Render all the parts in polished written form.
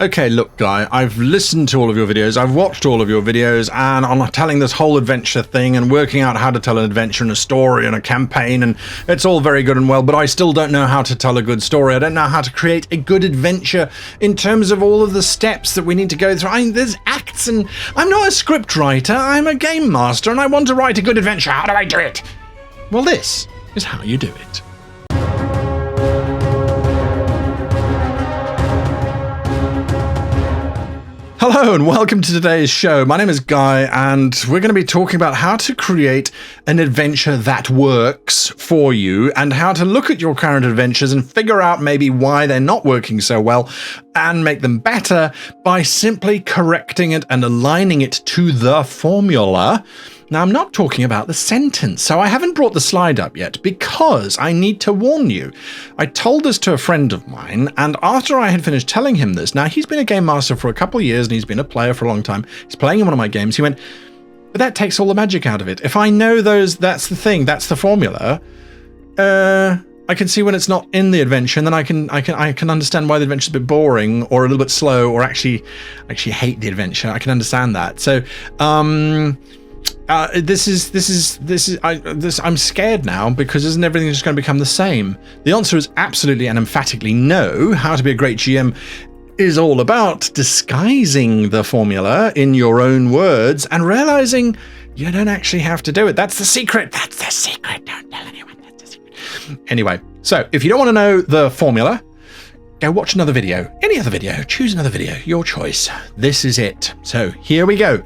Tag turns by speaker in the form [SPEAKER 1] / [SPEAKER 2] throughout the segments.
[SPEAKER 1] Okay, look, Guy, I've listened to all of your videos, I've watched all of your videos, and I'm telling this whole adventure thing and working out how to tell an adventure and a story and a campaign, and it's all very good and well, but I still don't know how to tell a good story. I don't know how to create a good adventure in terms of all of the steps that we need to go through. There's acts, and I'm not a script writer, I'm a game master, and I want to write a good adventure. How do I do it? Well, this is how you do it. Hello and welcome to today's show. My name is Guy and we're going to be talking about how to create an adventure that works for you and how to look at your current adventures and figure out maybe why they're not working so well and make them better by simply correcting it and aligning it to the formula. Now, I'm not talking about the sentence, so I haven't brought the slide up yet because I need to warn you. I told this to a friend of mine, and after I had finished telling him this, now he's been a game master for a couple of years and he's been a player for a long time. He's playing in one of my games. He went, but that takes all the magic out of it. If I know those, that's the thing, that's the formula, I can see when it's not in the adventure, and then I can understand why the adventure's a bit boring or a little bit slow, or actually hate the adventure. I can understand that. So, I'm scared now because isn't everything just going to become the same? The answer is absolutely and emphatically no. How to be a great GM is all about disguising the formula in your own words and realizing you don't actually have to do it. That's the secret. That's the secret. Don't tell anyone. That's the secret. Anyway, so if you don't want to know the formula, go watch another video. Any other video. Choose another video. Your choice. This is it. So here we go.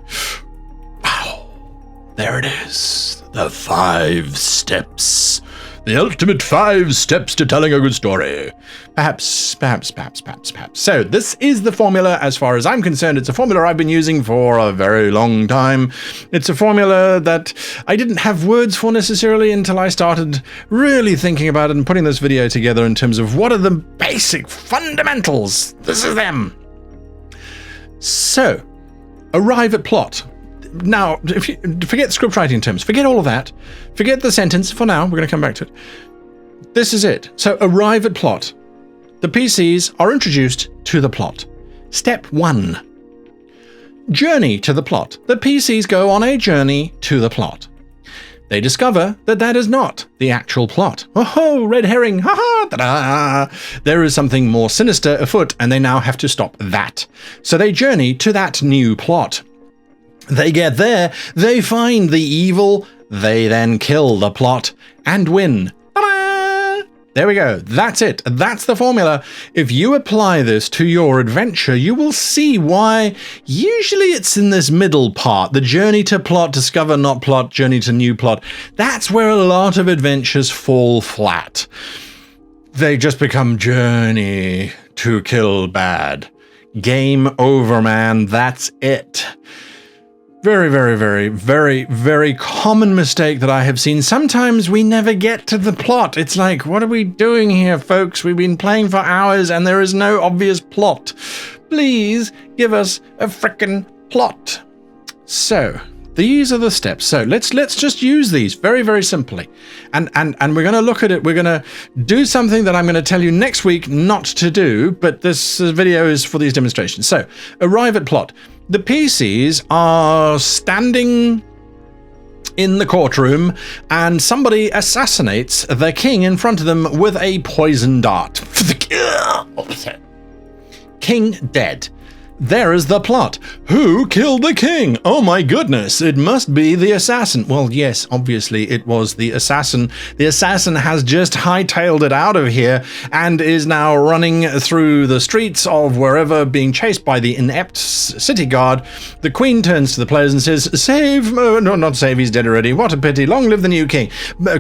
[SPEAKER 1] There it is, the 5 steps. The ultimate 5 steps to telling a good story. Perhaps. So this is the formula as far as I'm concerned. It's a formula I've been using for a very long time. It's a formula that I didn't have words for necessarily until I started really thinking about it and putting this video together in terms of what are the basic fundamentals. This is them. So, arrive at plot. Now, if you forget script writing terms, forget all of that, forget the sentence for now, we're going to come back to it. This is it. So arrive at plot. The PCs are introduced to the plot. Step 1. Journey to the plot. The PCs go on a journey to the plot. They discover that that is not the actual plot. Oh, red herring, ha-ha, ta-da! There is something more sinister afoot, and they now have to stop that. So they journey to that new plot. They get there, they find the evil, they then kill the plot and win. Ta-da! There we go. That's it. That's the formula. If you apply this to your adventure, you will see why usually it's in this middle part, the journey to plot, discover not plot, journey to new plot. That's where a lot of adventures fall flat. They just become journey to kill bad. Game over, man. That's it. Very, very, very, very, very common mistake that I have seen. Sometimes we never get to the plot. It's like, what are we doing here, folks? We've been playing for hours and there is no obvious plot. Please give us a frickin' plot. So, these are the steps. So let's just use these very, very simply. And we're going to look at it. We're going to do something that I'm going to tell you next week not to do, but this video is for these demonstrations. So, arrive at plot. The PCs are standing in the courtroom and somebody assassinates the king in front of them with a poison dart. King dead. There is the plot. Who killed the king? Oh my goodness, it must be the assassin. Well, yes, obviously it was the assassin. The assassin has just hightailed it out of here and is now running through the streets of wherever, being chased by the inept city guard. The queen turns to the players and says, save, no, not save, he's dead already. What a pity, long live the new king.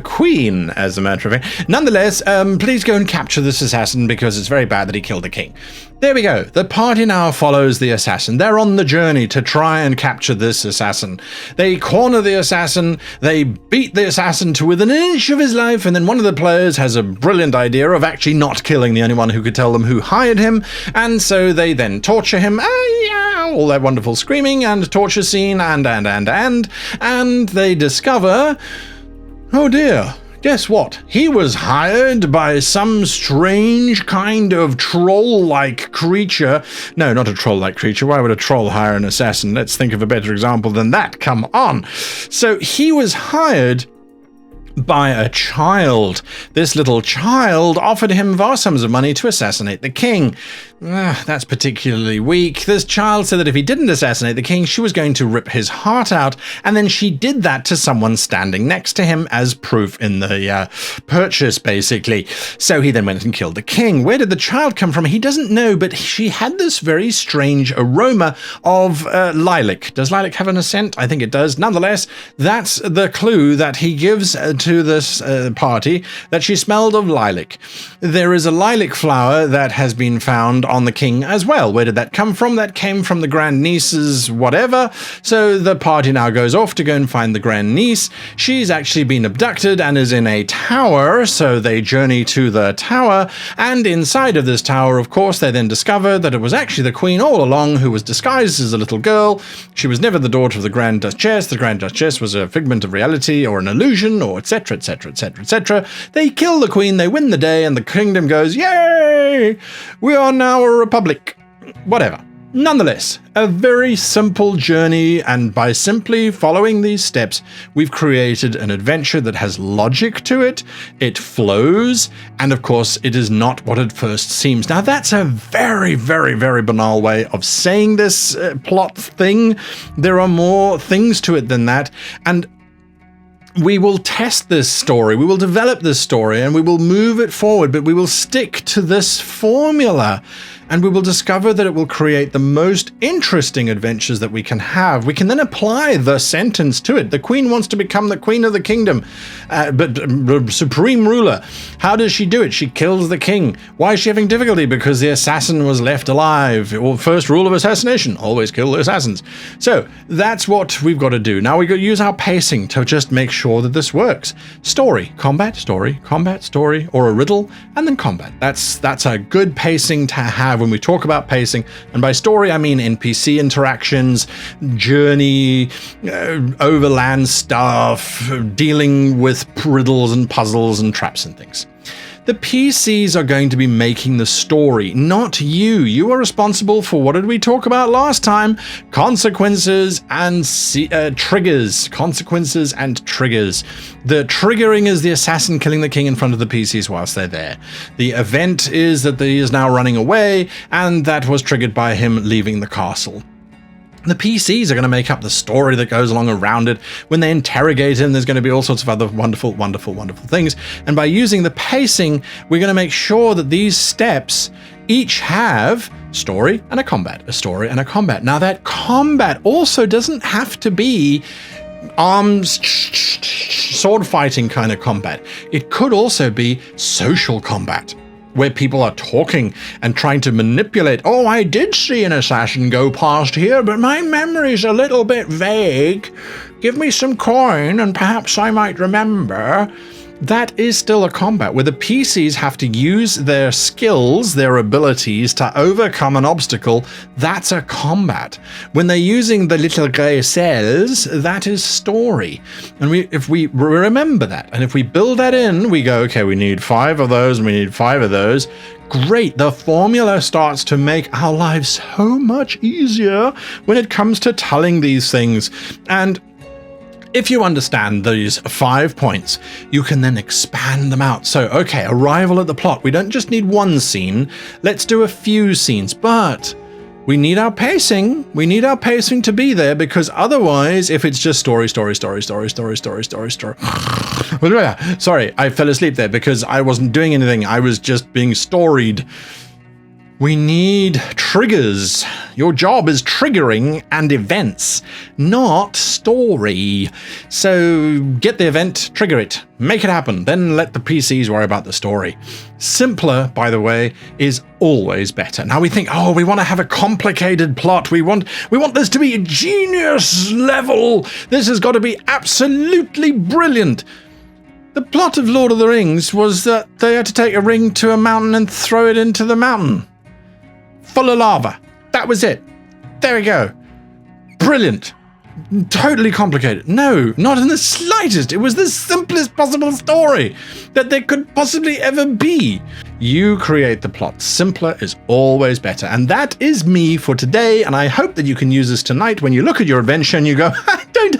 [SPEAKER 1] Queen, as a matter of fact. Nonetheless, please go and capture this assassin because it's very bad that he killed the king. There we go. The party now follows the assassin. They're on the journey to try and capture this assassin. They corner the assassin, they beat the assassin to within an inch of his life, and then one of the players has a brilliant idea of actually not killing the only one who could tell them who hired him, and so they then torture him, all that wonderful screaming and torture scene, and they discover, oh dear, guess what? He was hired by some strange kind of troll-like creature. No, not a troll-like creature. Why would a troll hire an assassin? Let's think of a better example than that. Come on. So he was hired by a child. This little child offered him vast sums of money to assassinate the king. That's particularly weak. This child said that if he didn't assassinate the king, she was going to rip his heart out, and then she did that to someone standing next to him as proof in the purchase, basically. So he then went and killed the king. Where did the child come from? He doesn't know, but she had this very strange aroma of lilac. Does lilac have an scent? I think it does. Nonetheless, that's the clue that he gives to this party, that she smelled of lilac. There is a lilac flower that has been found on the king as well. Where did that come from? That came from the grandniece's whatever. So the party now goes off to go and find the grandniece. She's actually been abducted and is in a tower, so they journey to the tower, and inside of this tower, of course, they then discover that it was actually the queen all along, who was disguised as a little girl. She was never the daughter of the Grand Duchess. The Grand Duchess was a figment of reality or an illusion, or etc, etc, etc, etc. They kill the queen, they win the day, and the kingdom goes, yay! We are now a republic. Whatever. Nonetheless, a very simple journey, and by simply following these steps, we've created an adventure that has logic to it, it flows, and of course, it is not what it first seems. Now, that's a very, very, very banal way of saying this plot thing. There are more things to it than that, and we will test this story, we will develop this story, and we will move it forward, but we will stick to this formula, and we will discover that it will create the most interesting adventures that we can have. We can then apply the sentence to it. The queen wants to become the queen of the kingdom, but supreme ruler. How does she do it? She kills the king. Why is she having difficulty? Because the assassin was left alive. Well, first rule of assassination, always kill the assassins. So that's what we've got to do. Now we've got to use our pacing to just make sure that this works. Story, combat, story, or a riddle, and then combat. That's a good pacing to have when we talk about pacing. And by story, I mean NPC interactions, journey, overland stuff, dealing with riddles and puzzles and traps and things. The PCs are going to be making the story, not you. You are responsible for, what did we talk about last time? Consequences and triggers. Consequences and triggers. The triggering is the assassin killing the king in front of the PCs whilst they're there. The event is that he is now running away, and that was triggered by him leaving the castle. The PCs are going to make up the story that goes along around it. When they interrogate him, there's going to be all sorts of other wonderful, wonderful, wonderful things. And by using the pacing, we're going to make sure that these steps each have story and a combat, a story and a combat. Now, that combat also doesn't have to be arms, sword fighting kind of combat. It could also be social combat, where people are talking and trying to manipulate. Oh, I did see an assassin go past here, but my memory's a little bit vague. Give me some coin and perhaps I might remember. That is still a combat where the PCs have to use their skills, their abilities to overcome an obstacle. That's a combat. When they're using the little grey cells, that is story. And if we remember that, and if we build that in, we go, okay, we need 5 of those and we need 5 of those. Great, the formula starts to make our lives so much easier when it comes to telling these things. And if you understand these 5 points, you can then expand them out. So, okay, arrival at the plot. We don't just need one scene. Let's do a few scenes, but we need our pacing. We need our pacing to be there, because otherwise, if it's just story. Sorry, I fell asleep there because I wasn't doing anything. I was just being storied. We need triggers. Your job is triggering and events, not story. So get the event, trigger it, make it happen, then let the PCs worry about the story. Simpler, by the way, is always better. Now we think, oh, we want to have a complicated plot. We want this to be a genius level. This has got to be absolutely brilliant. The plot of Lord of the Rings was that they had to take a ring to a mountain and throw it into the mountain. Full of lava. That was it. There we go. Brilliant. totally complicated. No, not in the slightest. It was the simplest possible story that there could possibly ever be. You create the plot. Simpler is always better. And that is me for today. And I hope that you can use this tonight when you look at your adventure and you go, I don't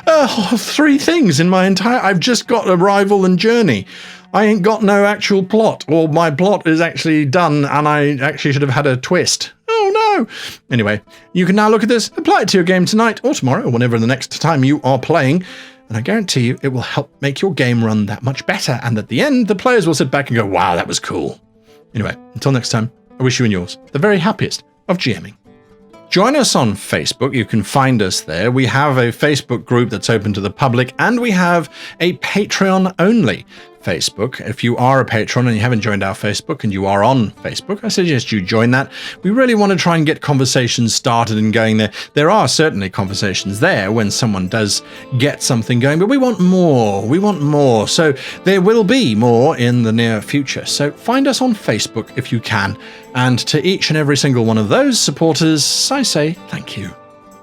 [SPEAKER 1] have 3 things in my entire... I've just got arrival and journey. I ain't got no actual plot, or my plot is actually done and I actually should have had a twist. Oh no! Anyway, you can now look at this, apply it to your game tonight or tomorrow or whenever the next time you are playing, and I guarantee you it will help make your game run that much better, and at the end the players will sit back and go, wow, that was cool. Anyway, until next time, I wish you and yours the very happiest of GMing. Join us on Facebook. You can find us there. We have a Facebook group that's open to the public, and we have a Patreon-only Facebook. If you are a patron and you haven't joined our Facebook and you are on Facebook, I suggest you join that. We really want to try and get conversations started and going there. There are certainly conversations there when someone does get something going, but we want more. We want more. So there will be more in the near future. So find us on Facebook if you can. And to each and every single one of those supporters, I say thank you.